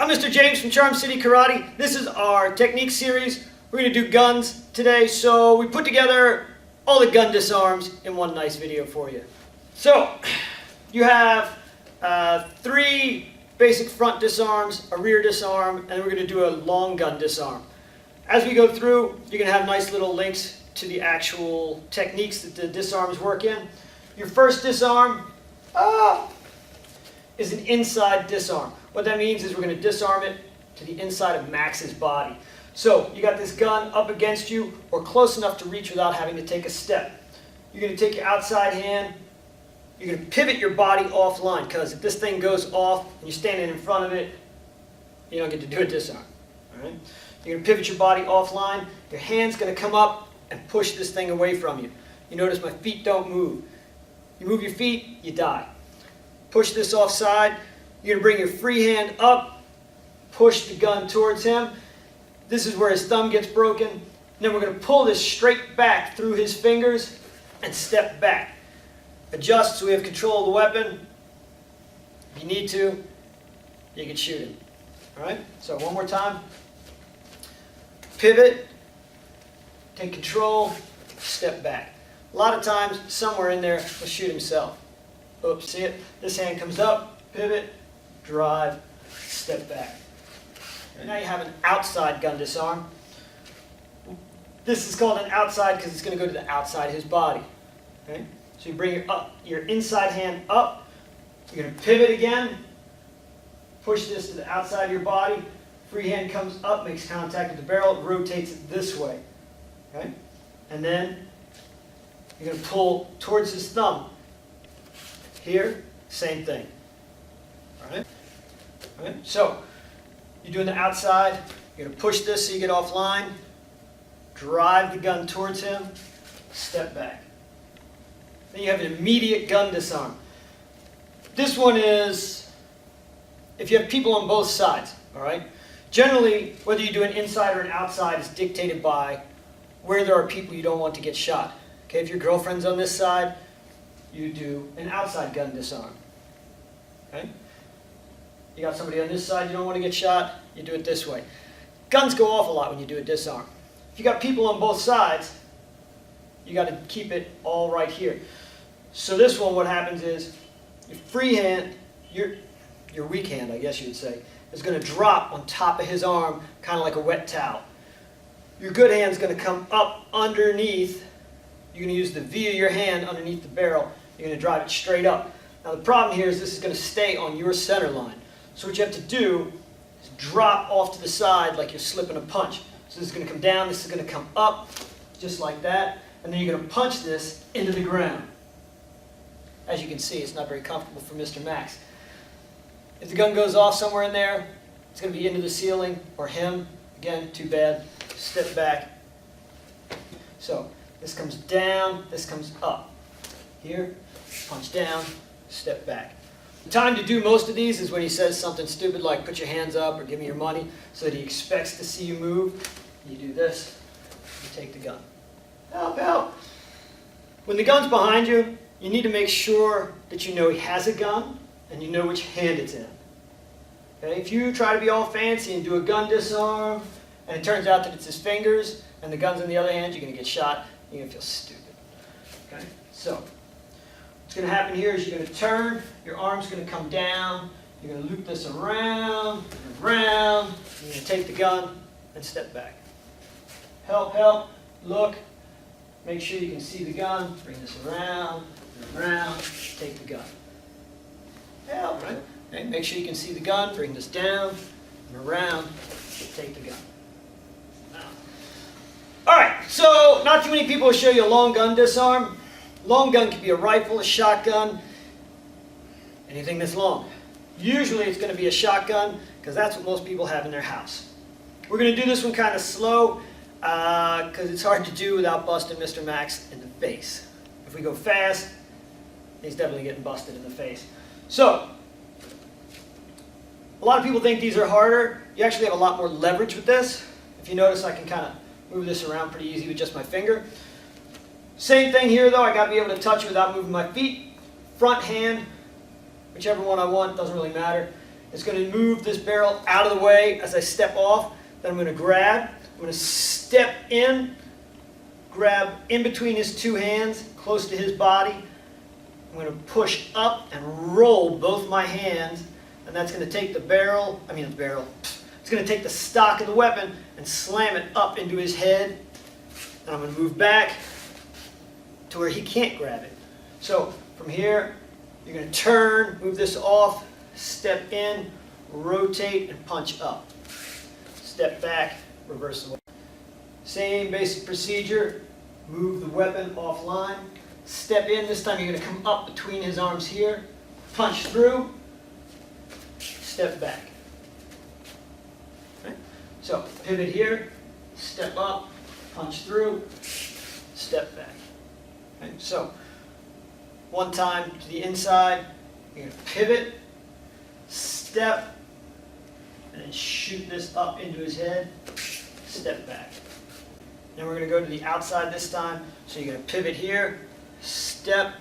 I'm Mr. James from Charm City Karate. This is our technique series. We're going to do guns today, so we put together all the gun disarms in one nice video for you. So, you have 3 basic front disarms, a rear disarm, and then we're going to do a long gun disarm. As we go through, you're going to have nice little links to the actual techniques that the disarms work in. Your first disarm is an inside disarm. What that means is we're going to disarm it to the inside of Max's body. So you got this gun up against you or close enough to reach without having to take a step. You're going to take your outside hand, you're going to pivot your body offline, because if this thing goes off and you're standing in front of it, you don't get to do a disarm. All right? You're going to pivot your body offline, your hand's going to come up and push this thing away from you. You notice my feet don't move. You move your feet, you die. Push this offside. You're going to bring your free hand up, push the gun towards him. This is where his thumb gets broken. And then we're going to pull this straight back through his fingers and step back. Adjust so we have control of the weapon. If you need to, you can shoot him. All right? So one more time. Pivot, take control, step back. A lot of times, somewhere in there, he'll shoot himself. Oops, see it? This hand comes up, pivot, drive, step back. And now you have an outside gun disarm. This is called an outside because it's going to go to the outside of his body. Okay? So you bring your inside hand up. You're going to pivot again. Push this to the outside of your body. Free hand comes up, makes contact with the barrel, it rotates it this way. Okay? And then you're going to pull towards his thumb. Here, same thing. All right? All right? So, you're doing the outside. You're going to push this so you get offline. Drive the gun towards him. Step back. Then you have an immediate gun disarm. This one is if you have people on both sides. All right? Generally, whether you do an inside or an outside is dictated by where there are people you don't want to get shot. Okay? If your girlfriend's on this side, you do an outside gun disarm. Okay? You got somebody on this side you don't want to get shot, you do it this way. Guns go off a lot when you do a disarm. If you got people on both sides, you got to keep it all right here. So this one, what happens is your free hand, your weak hand, I guess you would say, is going to drop on top of his arm, kind of like a wet towel. Your good hand's going to come up underneath. You're going to use the V of your hand underneath the barrel. You're going to drive it straight up. Now the problem here is this is going to stay on your center line. So what you have to do is drop off to the side like you're slipping a punch. So this is going to come down, this is going to come up, just like that. And then you're going to punch this into the ground. As you can see, it's not very comfortable for Mr. Max. If the gun goes off somewhere in there, it's going to be into the ceiling or him. Again, too bad. Step back. So this comes down, this comes up. Here, punch down, step back. The time to do most of these is when he says something stupid like put your hands up or give me your money, so that he expects to see you move. You do this, you take the gun. Help, help. When the gun's behind you, you need to make sure that you know he has a gun and you know which hand it's in. Okay? If you try to be all fancy and do a gun disarm and it turns out that it's his fingers and the gun's in the other hand, you're going to get shot. You're going to feel stupid. Okay? So, what's going to happen here is you're going to turn, your arm's going to come down, you're going to loop this around and around, you're going to take the gun and step back. Help, help, look, make sure you can see the gun, bring this around and around, take the gun. Help, right? Okay, make sure you can see the gun, bring this down and around, take the gun. Alright, so not too many people will show you a long gun disarm. Long gun can be a rifle, a shotgun, anything that's long. Usually it's going to be a shotgun because that's what most people have in their house. We're going to do this one kind of slow because it's hard to do without busting Mr. Max in the face. If we go fast, he's definitely getting busted in the face. So, a lot of people think these are harder. You actually have a lot more leverage with this. If you notice, I can kind of move this around pretty easy with just my finger. Same thing here though, I got to be able to touch it without moving my feet. Front hand, whichever one I want, doesn't really matter. is going to move this barrel out of the way as I step off. Then I'm going to grab. I'm going to step in, grab in between his two hands, close to his body. I'm going to push up and roll both my hands, and that's going to take it's going to take the stock of the weapon and slam it up into his head. And I'm going to move back to where he can't grab it. So from here, you're going to turn, move this off, step in, rotate, and punch up. Step back, reverse the weapon. Same basic procedure. Move the weapon offline. Step in. This time you're going to come up between his arms here. Punch through. Step back. Okay? So pivot here. Step up. Punch through. Step back. Okay? So one time to the inside. You're going to pivot. Step. And then shoot this up into his head. Step back. Then we're going to go to the outside this time. So you're going to pivot here, step,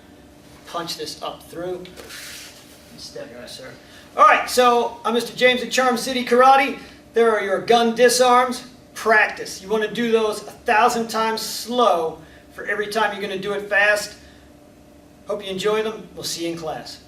punch this up through, and step back, sir. All right, so I'm Mr. James at Charm City Karate. There are your gun disarms. Practice. You want to do those 1,000 times slow for every time you're going to do it fast. Hope you enjoy them. We'll see you in class.